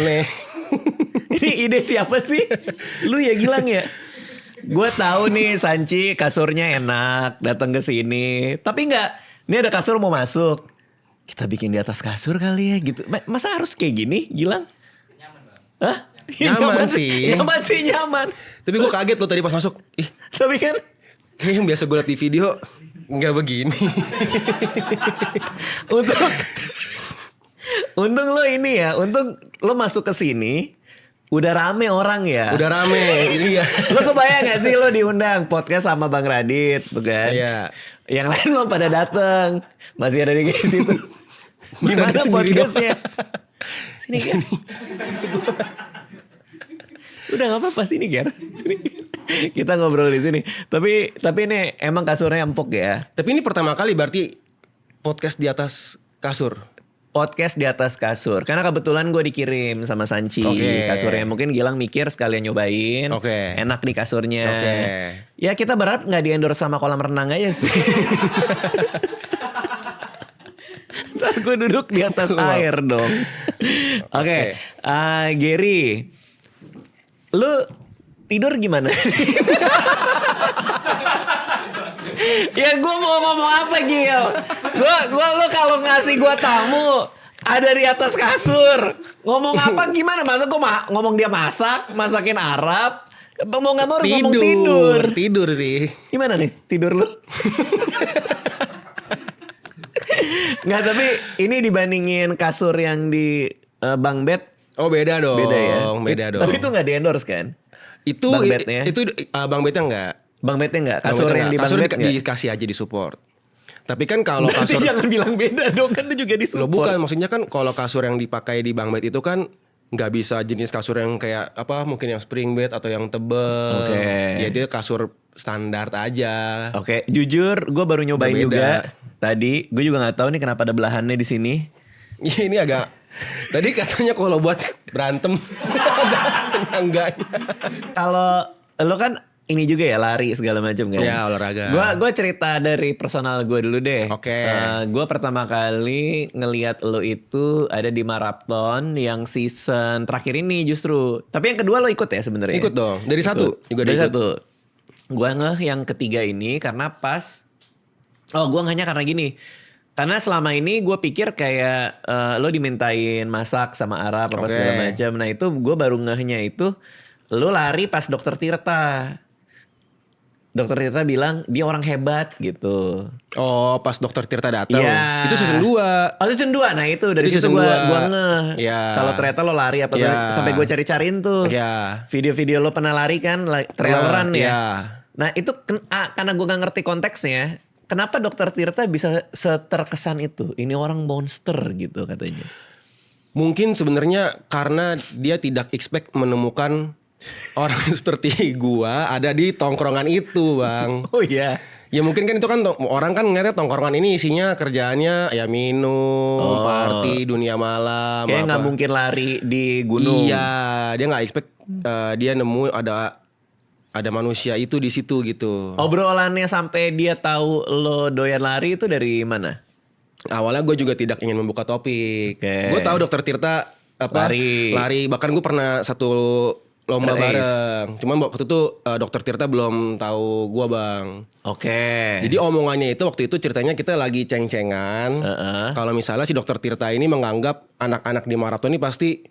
aneh. Ini ide siapa sih? Lu ya Gilang ya? Gue tahu nih Sanci kasurnya enak, datang ke sini. Tapi enggak, ini ada kasur mau masuk. Kita bikin di atas kasur kali ya gitu. Masa harus kayak gini, Gilang? Nyaman bang. Hah? Nyaman sih. Nyaman sih, nyaman. Tapi gue kaget loh tadi pas masuk. Ih, Tapi kan kayak yang biasa gue liat di video nggak begini. untung lo ini ya, untung lo masuk ke sini udah rame orang ya. Udah rame, iya. Lo kebayang gak sih lo diundang podcast sama Bang Radit tuh kan? Iya. Yang lain belum pada dateng, masih ada di situ. Gimana Radit sendiri podcastnya? Sini kan. Udah gak apa-apa sini Ger. Sini. Kita ngobrol di sini. Tapi ini emang kasurnya empuk ya. Tapi ini pertama kali berarti podcast di atas kasur. Podcast di atas kasur. Karena kebetulan gue dikirim sama Sanci kasurnya. Mungkin Gilang mikir sekalian nyobain. Enak nih kasurnya. Ya kita berharap gak di-endorse sama kolam renang aja sih. Ntar gue duduk di atas air dong. Oke. Gary. Lu tidur gimana? Ya gue mau ngomong apa Gil? Gue lo kalau ngasih gue tamu ada di atas kasur, ngomong apa gimana? Masa gue ngomong dia masakin Arab? Mau nggak mau harus ngomong tidur. Tidur sih. Gimana nih tidur lu? Nggak, tapi ini dibandingin kasur yang di Bang Bed. Oh beda dong. Beda dong. Tapi itu nggak di-endorse kan? Itu Bang Bednya. Itu Bang Bednya enggak. Bang Bednya enggak? Kasur yang di Bang Kasur Bed enggak? dikasih aja di support. Tapi kan kalau Berarti kasur jangan bilang beda dong, kan itu juga di Loh support. bukan, maksudnya kan kalau kasur yang dipakai di Bang Bed itu kan nggak bisa jenis kasur yang kayak apa, mungkin yang spring bed atau yang tebel. Ya dia kasur standar aja. Oke, jujur gue baru nyobain Berbeda. juga tadi. Gue juga nggak tahu nih kenapa ada belahannya di sini. Ini agak tadi katanya kalau buat berantem ada penyangganya. Kalau lo kan ini juga ya lari segala macam kan? Ya olahraga. Gue cerita dari personal gue dulu deh. Oke. Gue pertama kali ngelihat lo itu ada di maraton yang season terakhir ini justru. Tapi yang kedua lo ikut ya sebenarnya? Ikut dong. Dari satu juga Dari ikut. satu. Gue ngeh yang ketiga ini karena pas. Oh gue ngehnya karena gini. Karena selama ini gue pikir kayak lo dimintain masak sama Arab apa segala macam. Nah itu gue baru ngehnya itu lo lari pas Dokter Tirta. Dokter Tirta bilang dia orang hebat gitu. Oh pas Dokter Tirta datang. Iya. Itu season 2. Oh season 2. Nah itu dari Itu situ season gue dua. ngeh. Iya. Kalau ternyata lo lari apa sampai gue cari-cariin tuh. Iya. Video-video lo pernah lari kan traileran ya. Iya. Nah itu karena gue gak ngerti konteksnya. Kenapa Dokter Tirta bisa seterkesan itu? Ini orang monster gitu katanya. Mungkin sebenarnya karena dia tidak expect menemukan orang seperti gua ada di tongkrongan itu, Bang. Oh iya. Ya mungkin kan itu kan orang kan ngeliatnya tongkrongan ini isinya kerjaannya ya minum, party, dunia malam. Kayak nggak mungkin lari di gunung. Iya, dia nggak expect dia nemu ada manusia itu di situ gitu. Obrolannya sampai dia tahu lo doyan lari itu dari mana? Awalnya gue juga tidak ingin membuka topik. Oke. Gue tahu Dokter Tirta lari. Bahkan gue pernah satu lomba bareng. Cuman waktu itu Dokter Tirta belum tahu gue Bang. Oke. Jadi omongannya itu waktu itu ceritanya kita lagi ceng-cengan. Kalau misalnya si Dokter Tirta ini menganggap anak-anak di maraton ini pasti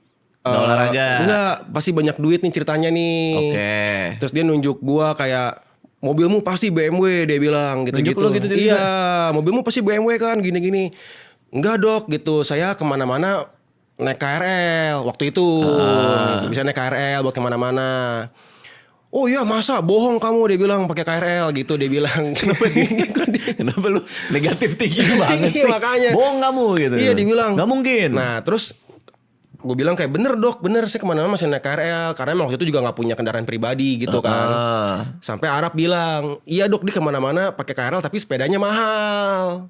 olahraga. Enggak, pasti banyak duit nih ceritanya nih. Oke. Terus dia nunjuk gua kayak mobilmu pasti BMW dia bilang gitu-gitu. Nunjuk lo gitu juga? Iya, mobilmu pasti BMW kan gini-gini. Enggak dok gitu, saya kemana-mana naik KRL waktu itu. Bisa naik KRL buat kemana-mana. Oh iya masa bohong kamu dia bilang pakai KRL gitu dia bilang. Kenapa lu negatif tinggi banget sih? Makanya. Bohong kamu gitu. Iya dibilang. Gak mungkin. Nah terus gue bilang kayak bener dok, bener saya kemana-mana masih naik KRL. Karena emang waktu itu juga gak punya kendaraan pribadi gitu kan. Sampai Arab bilang, iya dok dia kemana-mana pakai KRL tapi sepedanya mahal.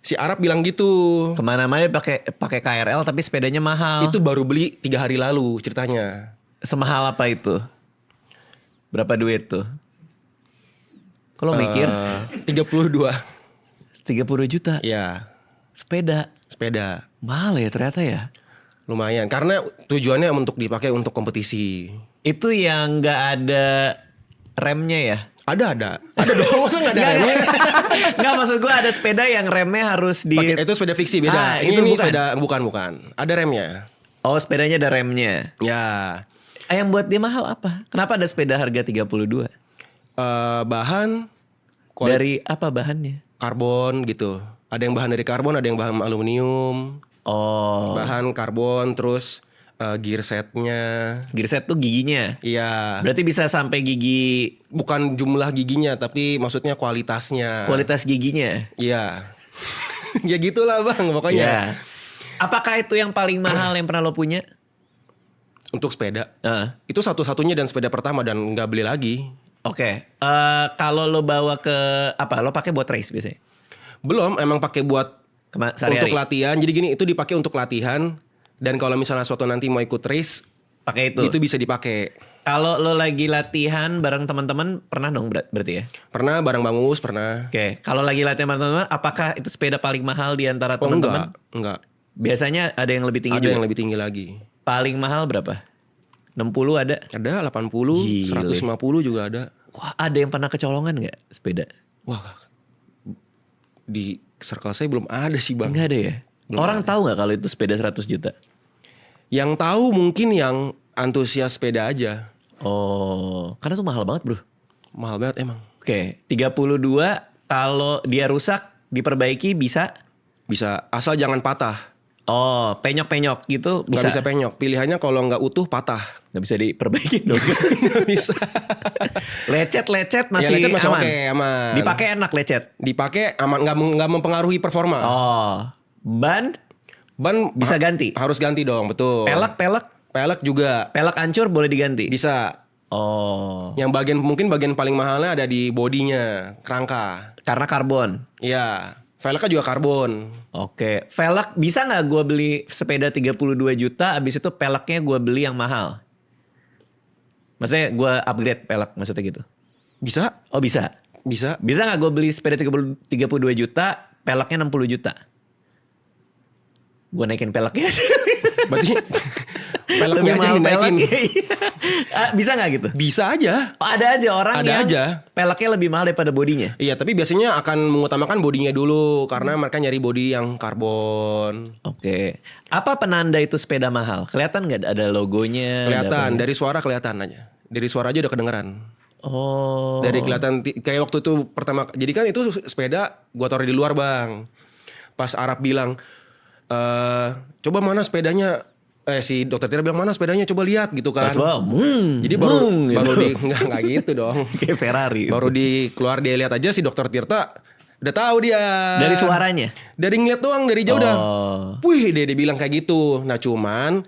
Si Arab bilang gitu. Kemana-mana pakai KRL tapi sepedanya mahal. Itu baru beli 3 hari lalu ceritanya. Semahal apa itu? Berapa duit tuh? Kalau mikir 32. 30 juta. Iya. Sepeda. Sepeda. Mahal ya ternyata ya. Lumayan. Karena tujuannya untuk dipakai untuk kompetisi. Itu yang nggak ada remnya ya? Ada dong, masa nggak ada remnya? Nggak, maksud gue ada sepeda yang remnya harus Itu sepeda fiksi beda. itu ini bukan. sepeda bukan. Ada remnya. Oh, sepedanya ada remnya. Ya. Yang buat dia mahal apa? Kenapa ada sepeda harga 32? Bahan Dari apa bahannya? karbon gitu. Ada yang bahan dari karbon, ada yang bahan aluminium. Oh, Bahan karbon, terus gear setnya. gear set tuh giginya. Iya. Berarti bisa sampai gigi, Bukan jumlah giginya, tapi maksudnya kualitasnya. kualitas giginya. Iya. Ya gitulah bang, pokoknya. Ya. Apakah itu yang paling mahal yang pernah lo punya? Untuk sepeda. Heeh. Itu satu-satunya dan sepeda pertama dan nggak beli lagi. Oke. Kalau lo bawa ke apa? Lo pakai buat race biasanya? Belum, emang pakai buat Sehari-hari? untuk latihan. Jadi gini, itu dipakai untuk latihan. Dan kalau misalnya suatu nanti mau ikut race, Pakai itu bisa dipakai. Kalau lo lagi latihan bareng teman-teman pernah dong berarti ya? Pernah bareng Bang Uus, pernah. Oke. Kalau lagi latihan bareng teman-teman, apakah itu sepeda paling mahal di antara Oh teman-teman? enggak. Biasanya ada yang lebih tinggi Ada juga. yang lebih tinggi lagi. Paling mahal berapa? 60 ada? Ada 80, Gile. 150 juga ada. Wah, ada yang pernah kecolongan nggak sepeda? Wah, di circle saya belum ada sih bang. Enggak ada ya? Orang tahu nggak kalau itu sepeda 100 juta? Yang tahu mungkin yang antusias sepeda aja. Oh, karena itu mahal banget bro. Mahal banget emang. Oke, 32 kalau dia rusak diperbaiki bisa? Bisa, asal jangan patah. Oh, penyok-penyok gitu Nggak bisa? bisa penyok. Pilihannya kalau nggak utuh patah. Nggak bisa diperbaiki dong. Nggak bisa. Lecet-lecet masih, Ya, lecet masih aman? oke, aman. Dipakai enak lecet? Dipakai aman, nggak mempengaruhi performa. Oh, ban Ban bisa ganti? harus ganti dong, betul. Pelek Pelek juga hancur boleh diganti? bisa. Oh, Yang mungkin bagian paling mahalnya ada di bodinya, kerangka. karena karbon. Iya, velgnya juga karbon. Oke, velg bisa nggak gue beli sepeda 32 juta, abis itu peleknya gue beli yang mahal? Maksudnya gue upgrade pelek, maksudnya gitu? Bisa? Oh bisa? Bisa. Bisa nggak gue beli sepeda 32 juta, peleknya 60 juta? Gue naikin peleknya aja. Berarti peleknya Lebih aja mahal dinaikin. pelek. Bisa nggak gitu? Bisa aja. Oh, ada aja orang Ada yang aja. peleknya lebih mahal daripada bodinya. Iya, tapi biasanya akan mengutamakan bodinya dulu karena mereka nyari bodi yang karbon. Oke. Apa penanda itu sepeda mahal? Kelihatan nggak ada logonya? ada Kelihatan, apanya? dari suara kelihatan aja. Dari suara aja udah kedengeran. Oh. Dari kelihatan kayak waktu itu pertama, jadi kan itu sepeda gua taruh di luar bang. Pas Arab bilang, coba mana sepedanya? Si dokter Tira bilang mana sepedanya? Coba lihat gitu kan. Pas bawah, Jadi baru gitu. nggak gitu dong. Kayak Ferrari. Baru keluar dia lihat aja si dokter Tirta udah tahu dia. Dari suaranya. Dari ngeliat doang dari jauh dah. Oh. Wih, dia bilang kayak gitu. Nah, cuman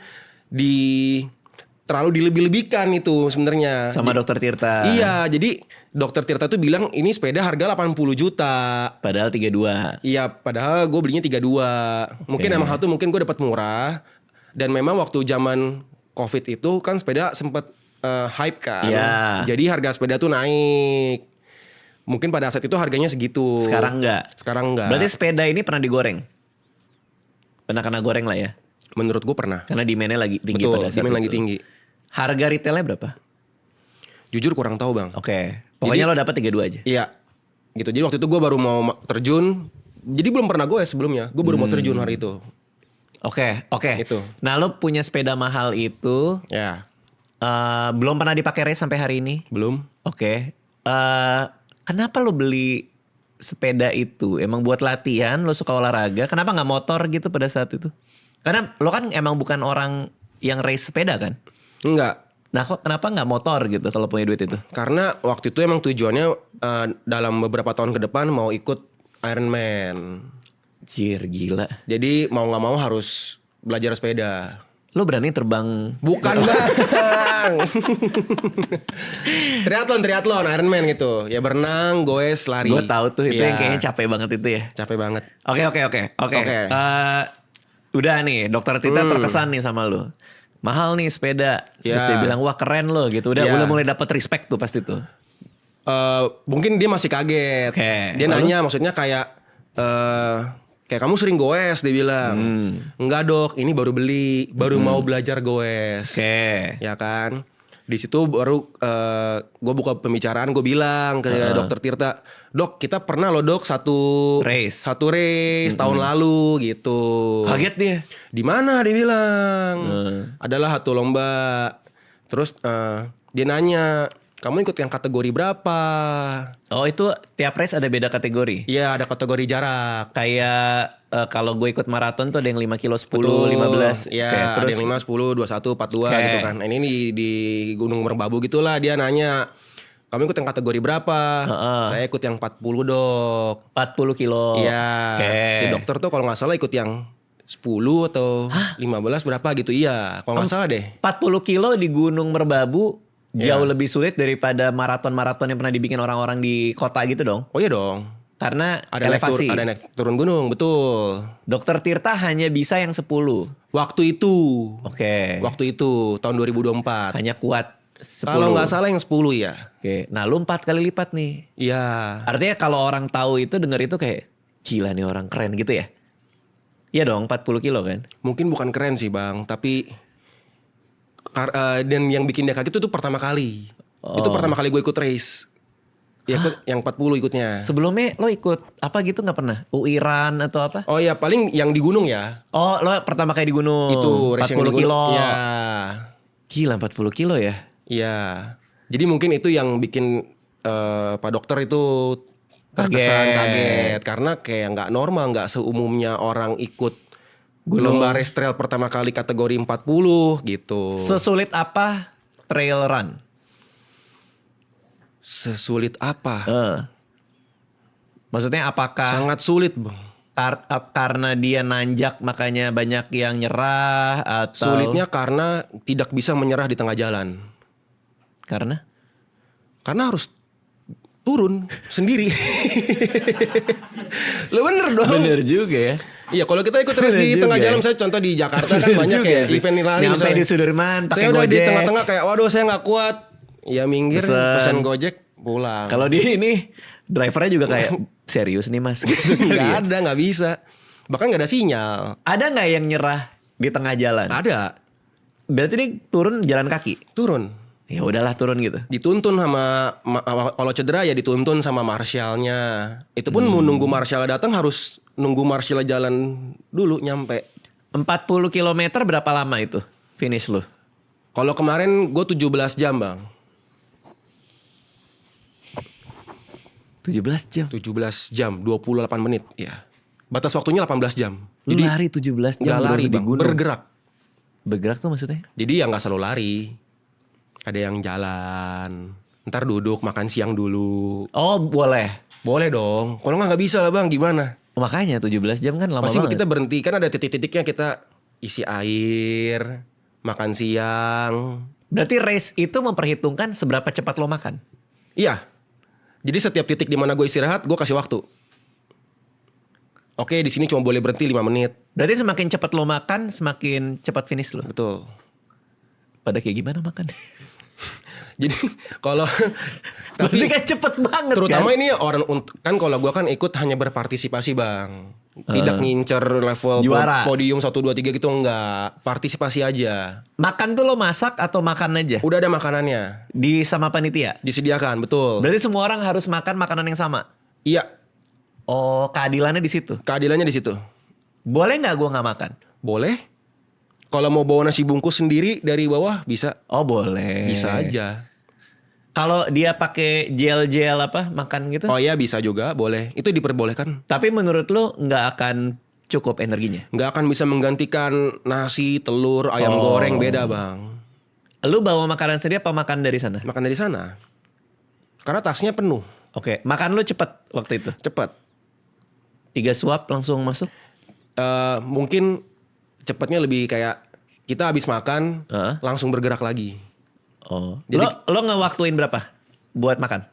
terlalu dilebih-lebihkan itu sebenarnya. Sama dokter Tirta. Iya, jadi dokter Tirta tuh bilang ini sepeda harga 80 juta. Padahal 32. Iya, padahal gue belinya 32. Mungkin emang hal itu mungkin gue dapat murah. Dan memang waktu zaman Covid itu kan sepeda sempet hype kan. Iya. Jadi harga sepeda tuh naik. Mungkin pada saat itu harganya segitu. Sekarang enggak. Sekarang enggak. Berarti sepeda ini pernah digoreng? Pernah kena goreng lah ya? Menurut gue pernah. Karena demand-nya lagi tinggi Betul, pada saat demand itu. lagi tinggi. Harga retailnya berapa? Jujur kurang tahu bang. Oke. Pokoknya lo dapat 32 aja? Iya. Gitu. Jadi waktu itu gue baru mau terjun. Jadi belum pernah gue sebelumnya. Gue baru mau terjun hari itu. Oke. Itu. Nah lo punya sepeda mahal itu, Ya. belum pernah dipakai race sampai hari ini? Belum. Oke. Kenapa lo beli sepeda itu? Emang buat latihan? Lo suka olahraga? Kenapa nggak motor gitu pada saat itu? Karena lo kan emang bukan orang yang race sepeda kan? Enggak. Nah kok kenapa nggak motor gitu kalau punya duit itu? Karena waktu itu emang tujuannya dalam beberapa tahun ke depan mau ikut Ironman. Jir gila. Jadi mau nggak mau harus belajar sepeda. Lo berani terbang? Bukan bang. triathlon Ironman gitu. Ya berenang, goes, lari. Gue tahu tuh itu Iya. yang kayaknya capek banget itu ya. Capek banget. Oke. Oke. Udah nih, dokter Tita terkesan nih sama lo. Mahal nih sepeda. Terus Ya. dia bilang wah keren lo gitu. Udah Ya. mulai dapet respect tuh pasti tuh. Mungkin dia masih kaget. Oke. Dia Lalu? nanya maksudnya kayak Kayak kamu sering goes, dia bilang. Enggak dok, ini baru beli, baru mau belajar goes. Oke. Ya kan. Di situ baru gue buka pembicaraan, gue bilang ke dokter Tirta, dok kita pernah loh dok satu Race. tahun lalu gitu. Kaget dia. Di mana dia bilang? Adalah satu lomba. Terus dia nanya, kamu ikut yang kategori berapa? Oh itu tiap race ada beda kategori? Iya ada kategori jarak. Kayak kalau gue ikut maraton tuh ada yang 5 kilo, 10, Betul. 15. Iya Oke, ada terus yang 5, 10, 21, 42 Oke. gitu kan. Nah, ini di Gunung Merbabu gitulah. Dia nanya, kamu ikut yang kategori berapa? Saya ikut yang 40 dok. 40 kilo. Iya. Oke. Si dokter tuh kalau nggak salah ikut yang 10 atau 15 berapa gitu. Iya kalau nggak salah deh. 40 kilo di Gunung Merbabu jauh lebih sulit daripada maraton-maraton yang pernah dibikin orang-orang di kota gitu dong. Oh iya dong. Karena Ada elevasi. ada naik turun gunung, betul. Dokter Tirta hanya bisa yang 10. Waktu itu. Oke. Waktu itu tahun 2024. Hanya kuat 10. Kalau nggak salah yang 10 ya. Oke. Nah lu 4 kali lipat nih. Iya. Artinya kalau orang tahu itu denger itu kayak gila nih orang keren gitu ya. Iya dong 40 kilo kan. Mungkin bukan keren sih bang, tapi dan yang bikin dia kaget itu tuh pertama kali. Itu pertama kali gue ikut race. Ya ikut yang 40 ikutnya. Sebelumnya lo ikut apa gitu nggak pernah? UIRAN atau apa? Oh ya paling yang di gunung ya. Oh lo pertama kali di gunung. Itu race 40 yang di gunung. kilo. Iya. Gila 40 kilo ya. Iya. Jadi mungkin itu yang bikin Pak Dokter itu terkesan kaget. Karena kayak nggak normal, nggak seumumnya orang ikut lomba race trail pertama kali kategori 40 gitu. Sesulit apa trail run? Sesulit apa? Maksudnya apakah Sangat sulit bang. karena dia nanjak makanya banyak yang nyerah atau Sulitnya karena tidak bisa menyerah di tengah jalan. karena Karena harus turun sendiri. Lo bener dong. bener juga ya. Iya kalau kita ikut race di Bener tengah juga jalan, ya. misalnya contoh di Jakarta kan Bener banyak juga ya sih. event lari Nyampe misalnya. di Sudirman pakai Saya udah di Gojek. tengah-tengah kayak waduh saya nggak kuat. Ya minggir pesen Gojek pulang. Kalau di ini drivernya juga kayak serius nih mas. Gitu kali nggak ya. ada, nggak bisa. Bahkan nggak ada sinyal. Ada nggak yang nyerah di tengah jalan? Ada. Berarti ini turun jalan kaki. Turun. Ya udahlah turun gitu. Dituntun sama kalau cedera ya dituntun sama marshalnya. Itu pun mau nunggu marshal datang harus nunggu marshal jalan dulu nyampe. 40 km berapa lama itu finish lu? Kalau kemarin gue 17 jam bang. 17 jam. 17 jam 28 menit ya. Batas waktunya 18 jam. Lu Jadi lari 17 jam nggak lari di bang, gunung. bergerak. Bergerak tuh maksudnya? Jadi ya nggak selalu lari. Ada yang jalan. Ntar duduk makan siang dulu. Oh boleh. Boleh dong. Kalau nggak bisa lah bang, gimana? Makanya 17 jam kan lama Pasti banget. kita berhenti kan ada titik-titiknya kita isi air, makan siang. Berarti race itu memperhitungkan seberapa cepat lo makan. Iya. Jadi setiap titik di mana gue istirahat, gue kasih waktu. Oke, di sini cuma boleh berhenti 5 menit. Berarti semakin cepat lo makan, semakin cepat finish lo. Betul. Pada kayak gimana makan? Jadi kalau Berarti kan cepet banget terutama kan? ini orang kan kalau gue kan ikut hanya berpartisipasi bang, tidak ngincer level Juara. podium 1, 2, 3 gitu enggak, partisipasi aja. Makan tuh lo masak atau makan aja? Udah ada makanannya, Di sama panitia? disediakan, betul. Berarti semua orang harus makan makanan yang sama? Iya, Oh keadilannya di situ. keadilannya di situ. Boleh nggak gue nggak makan? Boleh. Kalau mau bawa nasi bungkus sendiri dari bawah bisa, Oh boleh. bisa aja. Kalau dia pakai gel-gel apa makan gitu? Oh iya bisa juga, boleh. Itu diperbolehkan. Tapi menurut lo nggak akan cukup energinya? Nggak akan bisa menggantikan nasi, telur, ayam goreng, beda bang. Lu bawa makanan sendiri apa makan dari sana? Makan dari sana. Karena tasnya penuh, Oke, makan lu cepet waktu itu? cepet. 3 suap langsung masuk? Mungkin cepatnya lebih kayak kita habis makan Heeh. langsung bergerak lagi. Oh. Jadi- Lo ngewaktuin berapa buat makan?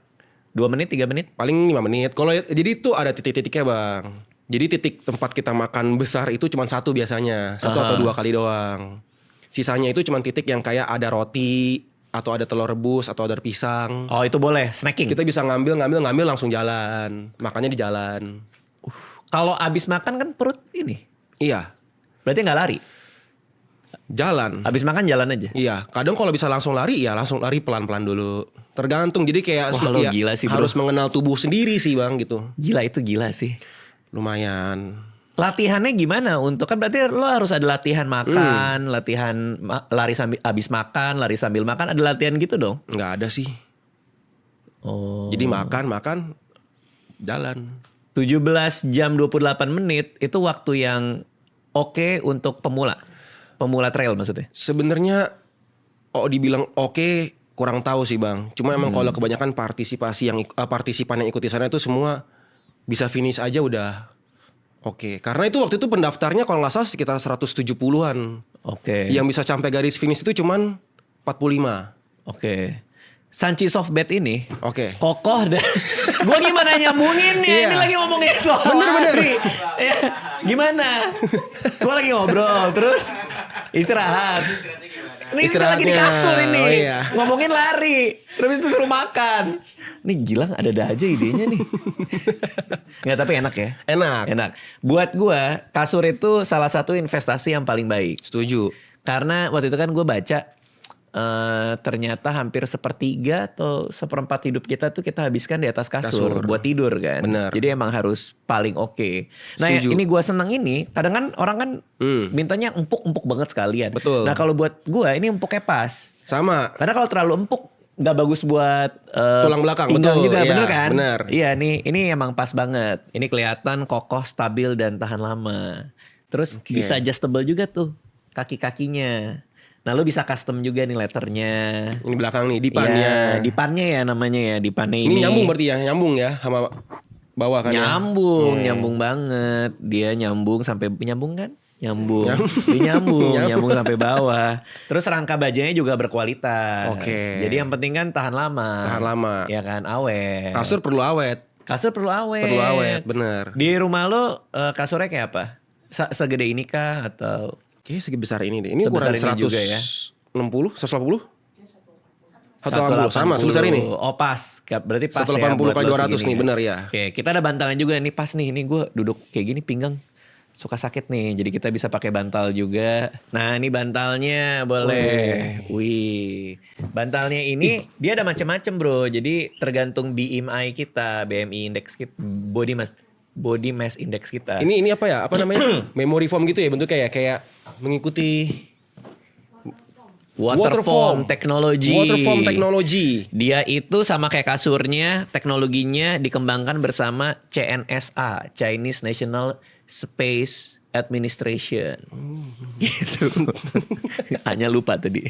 2 menit, 3 menit? Paling 5 menit. Kalau jadi itu ada titik-titiknya bang. Jadi titik tempat kita makan besar itu cuma satu biasanya, 1 atau 2 kali doang. Sisanya itu cuma titik yang kayak ada roti atau ada telur rebus atau ada pisang. Oh itu boleh, snacking? Kita bisa ngambil langsung jalan. Makannya di jalan. Kalau abis makan kan perut ini. Iya. Berarti nggak lari. Jalan. Abis makan jalan aja. Iya, kadang kalau bisa langsung lari ya langsung lari pelan-pelan dulu. Tergantung. Jadi kayak Wah, lo gila sih, bro. harus mengenal tubuh sendiri sih Bang gitu. Gila, itu gila sih. Lumayan. Latihannya gimana untuk, kan berarti lo harus ada latihan makan, latihan lari sambil abis makan, lari sambil makan, ada latihan gitu dong? Nggak ada sih. Oh. Jadi makan jalan. 17 jam 28 menit itu waktu yang oke untuk pemula. Pemula trail maksudnya. Sebenarnya dibilang oke, kurang tahu sih Bang. Cuma emang kalau kebanyakan partisipan yang ikut di sana itu semua bisa finish aja udah oke. Karena itu waktu itu pendaftarnya kalau nggak salah sekitar 170-an. Oke. Yang bisa sampai garis finish itu cuman 45. Oke. Sanchi Softbet ini Oke. kokoh dan gue gimana nyambungin ya? Iya. Ini lagi ngomongin soal Bener. lari. Ya, gimana? Gue lagi ngobrol terus istirahat. Ini kita lagi di kasur ini. Oh iya. Ngomongin lari. Terus itu suruh makan. Nih Gilang ada-ada aja idenya nih. Nggak, tapi enak ya. Enak. Buat gue kasur itu salah satu investasi yang paling baik. Setuju. Karena waktu itu kan gue baca ternyata hampir sepertiga atau seperempat hidup kita tuh kita habiskan di atas kasur. Buat tidur kan. Bener. Jadi emang harus paling oke. Nah Setuju. ini gue seneng ini, kadang kan orang kan mintanya empuk-empuk banget sekalian. Betul. Nah kalau buat gue ini empuknya pas. Sama. Karena kalau terlalu empuk nggak bagus buat Tulang belakang, pinggang betul. juga, Iya, bener kan? bener. Iya ini emang pas banget. Ini kelihatan kokoh, stabil dan tahan lama. Terus bisa adjustable juga tuh kaki-kakinya. Nah lu bisa custom juga nih letternya. Ini belakang nih, dipannya. Ya, dipannya ya namanya ya, dipannya ini. Ini nyambung berarti ya, nyambung ya sama bawah kan ya. Nyambung banget. Dia nyambung sampai nyambung kan? Nyambung. Dia nyambung sampai bawah. Terus rangka bajanya juga berkualitas. Oke. Jadi yang penting kan tahan lama. Tahan lama. Ya kan, awet. Kasur perlu awet. Kasur perlu awet. Perlu awet, bener. Di rumah lo kasurnya kayak apa? Segede ini kah atau? Kayaknya segi besar ini deh. Ini Sebesar ukuran ini juga ya? 160, 180? 180 sama sebesar ini. Oh pas, berarti pas 180 ya buat kali lo 200 segini nih, ya. bener ya. Oke, kita ada bantalnya juga nih pas nih. Ini gue duduk kayak gini pinggang suka sakit nih. Jadi kita bisa pakai bantal juga. Nah ini bantalnya boleh. Wih, bantalnya ini dia ada macam-macam bro. Jadi tergantung BMI kita, BMI index kita, body mass index kita. Ini apa ya? Apa namanya? Memory foam gitu ya bentuknya ya, kayak mengikuti Waterfoam Technology. Waterfoam Technology. Dia itu sama kayak kasurnya, teknologinya dikembangkan bersama CNSA, Chinese National Space Administration. Gitu. Hanya lupa tadi.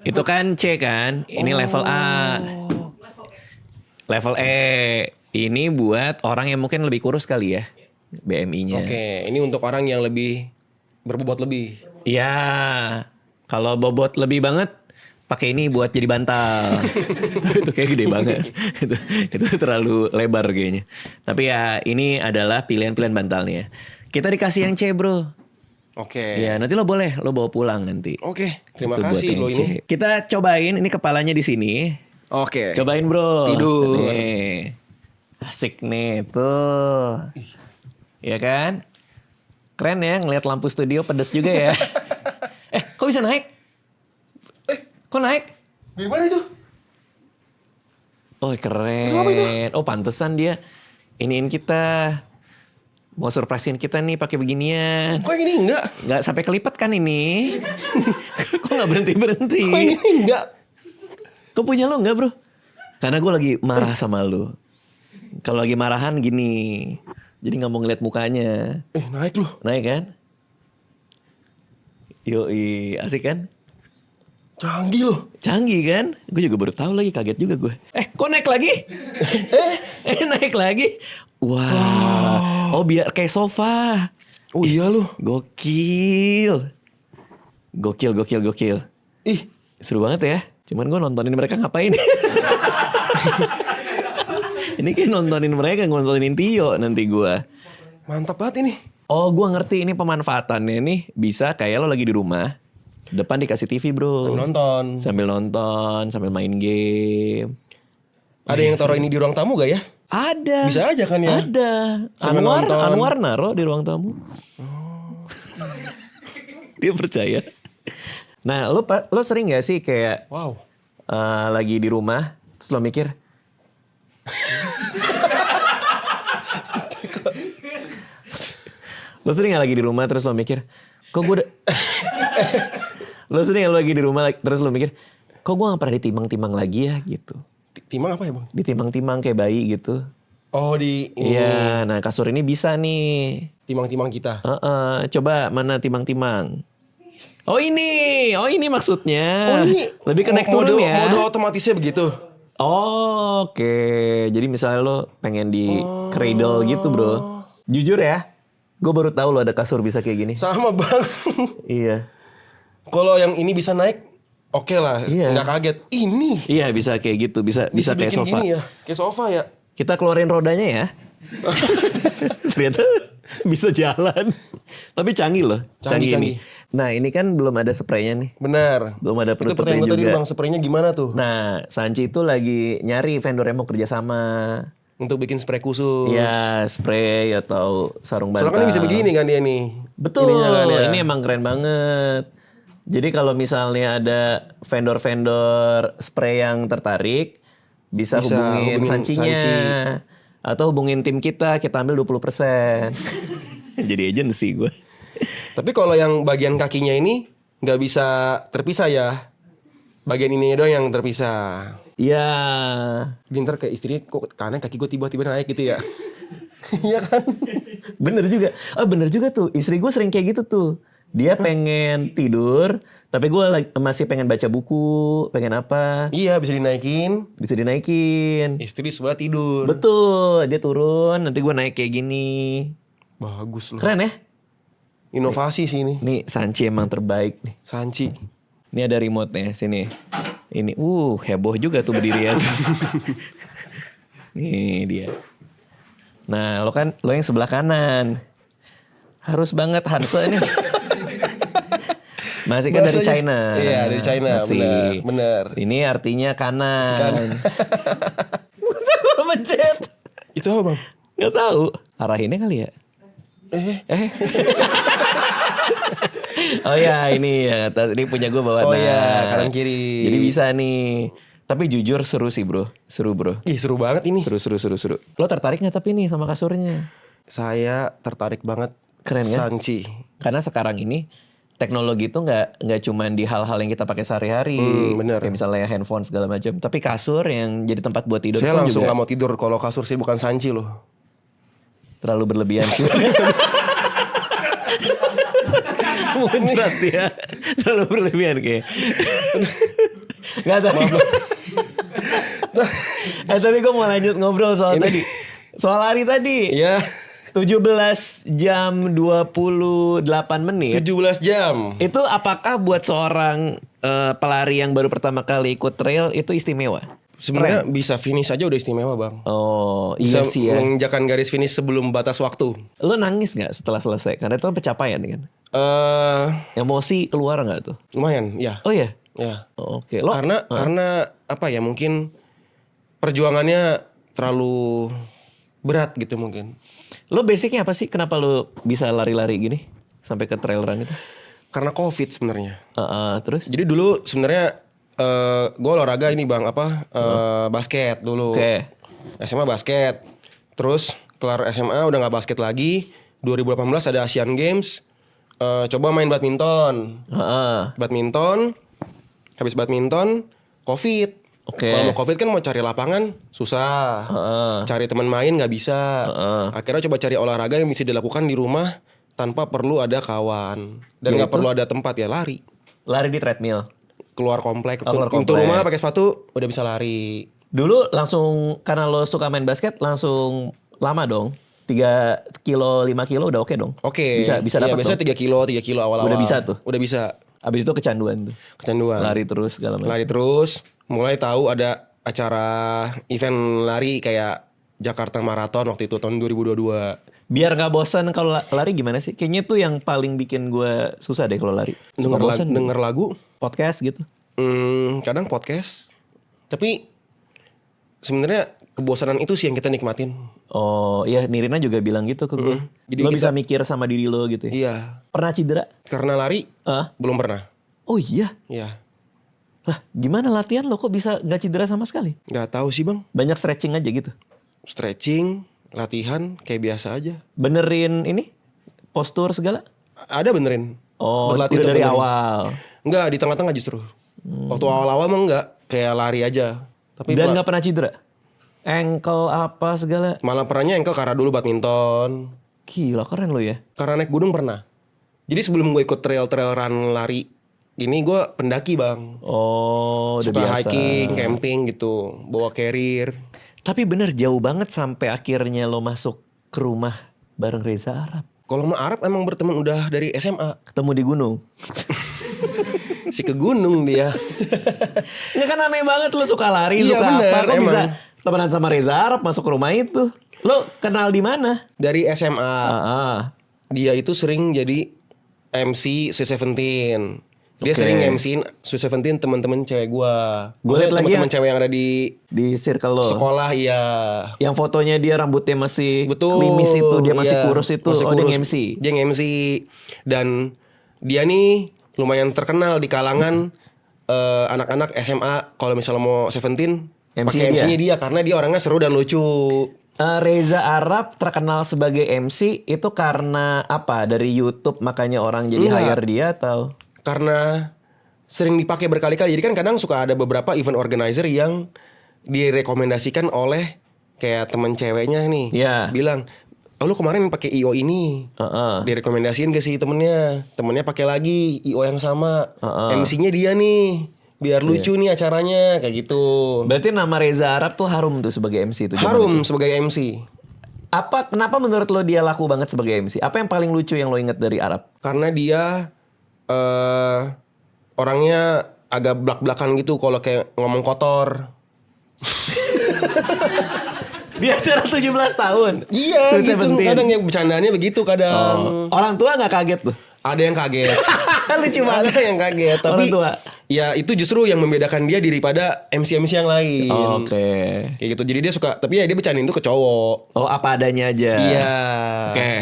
Itu kan C kan, ini level A. Level E. Ini buat orang yang mungkin lebih kurus kali ya, BMI-nya. Oke, ini untuk orang yang lebih berbobot lebih. Iya, kalau bobot lebih banget, pakai ini buat jadi bantal. Itu kayak gede banget. itu terlalu lebar kayaknya. Tapi ya ini adalah pilihan-pilihan bantalnya. Kita dikasih yang C bro. Oke. Ya nanti lo boleh, lo bawa pulang nanti. Oke, terima Itu buat kasih yang lo C. ini. Kita cobain, ini kepalanya di sini. Oke. Cobain bro. Tidur. Nih. Asik nih tuh. Iya kan? Keren ya ngeliat lampu studio pedes juga ya. Kok bisa naik? Kok naik? Dari mana itu? Oh keren. Oh pantesan dia iniin kita. Mau surprisein kita nih pakai beginian. Kok yang ini enggak? Nggak sampai kelipet kan ini? Kok nggak berhenti? Kok yang ini enggak? Kok punya lo nggak bro? Karena gue lagi marah sama lo. Kalau lagi marahan gini, jadi nggak mau ngeliat mukanya. Naik loh. Naik kan? Yoi, asik kan? Canggih loh. Canggih kan? Gue juga baru tahu lagi, kaget juga gue. Kok naik lagi? Naik lagi? Wah. Oh biar kayak sofa. Oh iya loh. Gokil. Gokil. Ih, Seru banget ya. Cuman gue nontonin mereka ngapain. Ini kayak nontonin mereka, nontonin Tio nanti gue. mantap banget ini. Oh gue ngerti ini pemanfaatannya nih. Bisa kayak lo lagi di rumah. Depan dikasih TV bro. Sambil nonton. Sambil nonton, sambil main game. Ada yang taruh ini di ruang tamu gak ya? Ada. Bisa aja kan ya? Ada. Sambil nonton. Anwar naro di ruang tamu. Dia percaya. Nah, lo sering gak sih kayak Wow. lagi di rumah terus lo mikir lo sering gak lagi di rumah terus lo mikir kok gue lo sering gak lagi di rumah terus lo mikir kok gue gak pernah ditimbang-timbang lagi ya gitu. Timang apa ya bang? Ditimbang-timbang kayak bayi gitu. Oh di Iya, nah kasur ini bisa nih. timang-timang kita. Coba mana timang-timang. Oh ini maksudnya. Oh ini Lebih ke naik turun ya. Mode otomatisnya begitu. Oh, oke. Jadi misalnya lo pengen di cradle gitu bro. Jujur ya, gue baru tahu lo ada kasur bisa kayak gini. Sama bang. Iya. Kalau yang ini bisa naik, oke lah. Iya. Nggak kaget. Ini Iya bisa kayak gitu, bisa kayak bikin sofa. gini ya, kayak sofa ya. Kita keluarin rodanya ya. Ternyata bisa jalan. Tapi canggih loh. Canggih ini. Nah ini kan belum ada spraynya nih. Benar. Belum ada Itu penutupnya pertanyaan gue tadi juga. bang, spraynya gimana tuh? Nah Sanchi itu lagi nyari vendor yang mau kerjasama. Untuk bikin spray khusus. Ya spray atau sarung bantal. Soalnya kan ini bisa begini kan dia nih. Betul. Ininya kan ya. Ini emang keren banget. Jadi kalau misalnya ada vendor-vendor spray yang tertarik, bisa hubungin Sanchinya. Sanchi. Atau hubungin tim kita ambil 20%. Jadi agency gue. Tapi kalau yang bagian kakinya ini nggak bisa terpisah ya. Bagian ininya doang yang terpisah. Iya. Bintar kayak istrinya kok kanan kaki gue tiba-tiba naik gitu ya. Iya kan? Bener juga. Bener juga tuh. Istri gue sering kayak gitu tuh. Dia pengen tidur, tapi gue masih pengen baca buku, pengen apa. Iya bisa dinaikin. Bisa dinaikin. Istri di sebelah tidur. Betul. Dia turun, nanti gue naik kayak gini. Bagus loh. Keren ya? Inovasi sih ini. Nih Sanchi emang terbaik nih. Sanchi. Ini ada remote-nya sini. Ini heboh juga tuh berdiri ya. Nih dia. Nah, lo yang sebelah kanan. Harus banget Hanso ini. Masih kan dari China. Iya, dari China. Masih. Bener. Ini artinya kanan. Masa gue mencet? Itu apa bang? Gak tahu. Arahinnya kali ya? Oh ya ini ya atas ini punya gue bawa. Oh iya kanan kiri. Jadi bisa nih. Tapi jujur seru sih bro. Seru bro. Ih seru banget ini. Seru. Lo tertarik gak tapi nih sama kasurnya? Saya tertarik banget. Keren ya? Sanchi. Karena sekarang ini teknologi itu nggak cuma di hal-hal yang kita pakai sehari-hari. Bener. Kayak misalnya handphone segala macam. Tapi kasur yang jadi tempat buat tidur. Saya pun langsung juga gak mau tidur kalau kasur sih bukan Sanchi loh. terlalu berlebihan sih. Muncrat ya. Terlalu berlebihan kayak. Gak tahu. Tapi gue mau lanjut ngobrol soal Ini. tadi. Soal hari tadi. Iya. 17 jam 28 menit. 17 jam. Itu apakah buat seorang pelari yang baru pertama kali ikut trail itu istimewa? Sebenarnya bisa finish aja udah istimewa bang. Oh Bisa iya sih ya. menginjakan garis finish sebelum batas waktu. Lo nangis gak setelah selesai? Karena itu kan pencapaian kan. Emosi keluar gak tuh? Lumayan ya. Oh iya? Ya. Oh, oke. Lo Karena apa ya mungkin perjuangannya terlalu berat gitu mungkin. Lo basicnya apa sih? Kenapa lo bisa lari-lari gini? Sampai ke trail run itu? Karena COVID sebenarnya. Terus? Jadi dulu sebenarnya gue olahraga ini bang basket dulu. Oke. SMA basket. Terus kelar SMA udah nggak basket lagi. 2018 ada Asian Games. Coba main badminton. Badminton. Habis badminton, COVID. Oke. Kalau mau COVID kan mau cari lapangan susah. Cari teman main nggak bisa. Akhirnya coba cari olahraga yang bisa dilakukan di rumah tanpa perlu ada kawan dan nggak perlu ada tempat ya lari. Lari di treadmill. Keluar komplek. Keluar Untuk komplek. rumah pakai sepatu udah bisa lari. Dulu langsung karena lo suka main basket langsung lama dong. 3 kilo, 5 kilo udah oke dong. Oke. Bisa dapat biasanya 3 kilo awal-awal. Udah bisa tuh? Udah bisa. Abis itu kecanduan tuh. Kecanduan. Lari terus segala macam. Lari terus. Mulai tahu ada acara event lari kayak Jakarta Marathon waktu itu tahun 2022. Biar gak bosan kalau lari gimana sih? Kayaknya tuh yang paling bikin gue susah deh kalau lari. Suka bosan. Denger lagu. Podcast gitu. Kadang podcast. Tapi sebenarnya kebosanan itu sih yang kita nikmatin. Oh iya, Nirina juga bilang gitu ke gue. Jadi Lo bisa kita- mikir sama diri lo gitu ya. Iya. Pernah cedera? Karena lari Ah? belum pernah. Oh iya. Iya. Lah gimana latihan lo kok bisa gak cedera sama sekali? Nggak tahu sih bang. Banyak stretching aja gitu. Stretching, latihan kayak biasa aja. Benerin ini? Postur segala? Ada benerin. Oh Berlatih udah tuh dari benerin. awal. Enggak, di tengah-tengah justru. Waktu awal-awal mah enggak, kayak lari aja. Tapi Dan gak pernah cedera? Ankle apa segala? malah pernahnya engkel karena dulu badminton. Gila keren lo ya. Karena naik gunung pernah. Jadi sebelum gue ikut trail run lari, ini gue pendaki bang. Oh udah Suka biasa. hiking, camping gitu, bawa carrier. Tapi bener jauh banget sampai akhirnya lo masuk ke rumah bareng Reza Arab. Kalau sama Arab emang berteman udah dari SMA. Ketemu di gunung. Si ke gunung dia. Ini kan aneh banget lo suka lari, Iya, suka bener, apa. Kok emang. bisa temenan sama Reza Arab masuk ke rumah itu? Lo kenal di mana? Dari SMA. Ah. Dia itu sering jadi MC Sweet 17. Dia Oke. sering MC-in Sweet 17 teman-teman cewek gua. Gua liat lagi teman-teman cewek yang ada di Di circle lo. sekolah iya. Yang fotonya dia rambutnya masih Betul. klimis itu, dia masih iya. kurus itu. Masih Oh dia kurus. MC. Dia MC. Dan dia nih lumayan terkenal di kalangan anak-anak SMA kalau misalnya mau 17 pakai MC-nya MC-nya dia karena dia orangnya seru dan lucu. Reza Arab terkenal sebagai MC itu karena apa? Dari YouTube makanya orang jadi Enggak. hire dia atau? Karena sering dipakai berkali-kali. Jadi kan kadang suka ada beberapa event organizer yang direkomendasikan oleh kayak temen ceweknya nih. Iya. Bilang, "Oh, lu kemarin pakai IO ini." Heeh. Direkomendasiin ke si temennya. Temennya pakai lagi IO yang sama. Heeh. MC-nya dia nih. Biar lucu nih acaranya kayak gitu. Berarti nama Reza Arab tuh harum tuh sebagai MC itu. zaman Harum itu. sebagai MC. Kenapa menurut lo dia laku banget sebagai MC? Apa yang paling lucu yang lo inget dari Arab? Karena dia orangnya agak blak-blakan gitu kalau kayak ngomong kotor. Di acara 17 tahun. Iya Sweet gitu. 17. Kadang yang bercandaannya begitu kadang. Orang tua nggak kaget tuh? Ada yang kaget. Lucu banget. Ada yang kaget. Tapi Orang tua. ya itu justru yang membedakan dia daripada MC-MC yang lain. Oke. Kayak gitu. Jadi dia suka. Tapi ya dia bercandain itu ke cowok. Oh apa adanya aja. Iya. Oke.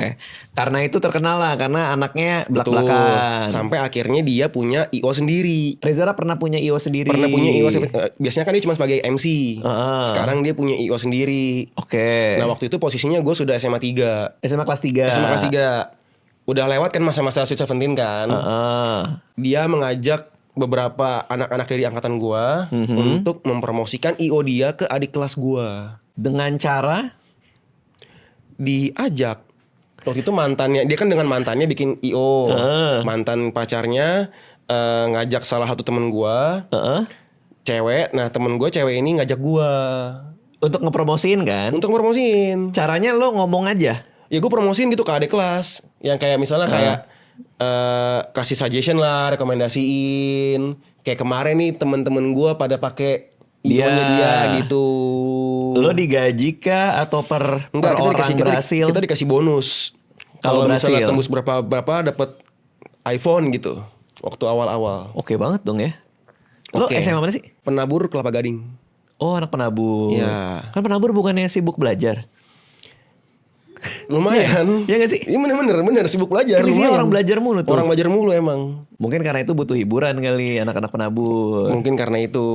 Karena itu terkenal lah karena anaknya Betul. belak-belakan. Sampai akhirnya dia punya IO sendiri. Reza Arab pernah punya IO sendiri. Pernah punya IO. Biasanya kan dia cuma sebagai MC. Heeh. Sekarang dia punya IO sendiri. Oke. Nah waktu itu posisinya gue sudah SMA 3. SMA kelas 3. SMA kelas 3. Udah lewat kan masa-masa Sweet 17 kan. Heeh. Dia mengajak beberapa anak-anak dari angkatan gua untuk mempromosikan IO dia ke adik kelas gua. Dengan cara Diajak. Waktu itu mantannya, dia kan dengan mantannya bikin IO. Mantan pacarnya ngajak salah satu temen gua, cewek. Nah temen gua cewek ini ngajak gua untuk ngepromosiin kan. untuk promosiin. Caranya lo ngomong aja. Ya gue promosiin gitu ke adik kelas. Yang kayak misalnya kayak kasih suggestion lah, rekomendasiin. Kayak kemarin nih temen-temen gue pada pakai IO-nya dia gitu. Lo digaji kah atau per Enggak, kita orang dikasih, berhasil? kita dikasih bonus. Kalau Kalau misalnya berhasil. tembus berapa dapat iPhone gitu. Waktu awal-awal. Oke banget dong ya. Lo Oke. SMA mana sih? Penabur Kelapa Gading. Oh anak penabur. Iya. Kan penabur bukannya sibuk belajar. Lumayan. Iya gak sih? Iya bener sibuk belajar. Kan isinya lumayan. orang belajar mulu tuh. Orang belajar mulu emang. Mungkin karena itu butuh hiburan kali anak-anak penabur. Mungkin karena itu.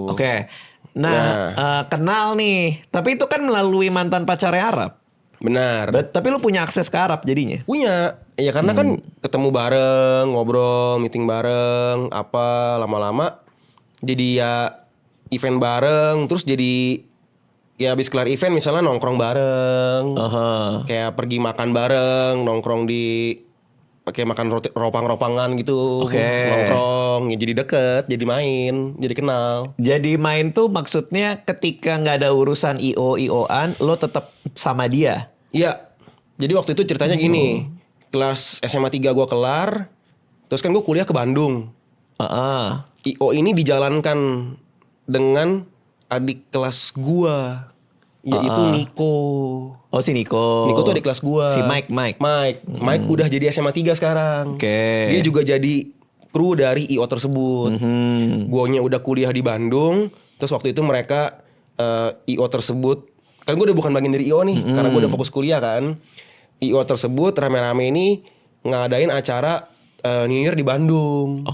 Oke. Nah, kenal nih. Tapi itu kan melalui mantan pacarnya Arab. Benar. Tapi lu punya akses ke Arab jadinya. Punya. Ya karena kan ketemu bareng, ngobrol, meeting bareng, apa lama-lama jadi ya event bareng, terus jadi ya habis kelar event misalnya nongkrong bareng. Kayak pergi makan bareng, nongkrong di pakai makan roti ropang-ropangan gitu. Oke. Nongkrong, ya jadi deket, jadi main, jadi kenal. Jadi main tuh maksudnya ketika nggak ada urusan IO-IOan, lo tetap sama dia. Iya. Jadi waktu itu ceritanya gini. Kelas SMA 3 gua kelar, terus kan gua kuliah ke Bandung. IO ini dijalankan dengan adik kelas gua, yaitu Niko. Oh si Niko. Niko tuh adik kelas gua. Si Mike. Mike udah jadi SMA 3 sekarang. Oke. Dia juga jadi kru dari IO tersebut. Guanya udah kuliah di Bandung, terus waktu itu mereka IO tersebut, kan gue udah bukan bagian dari IO nih, karena gue udah fokus kuliah kan. IO tersebut rame-rame ini ngadain acara New Year di Bandung.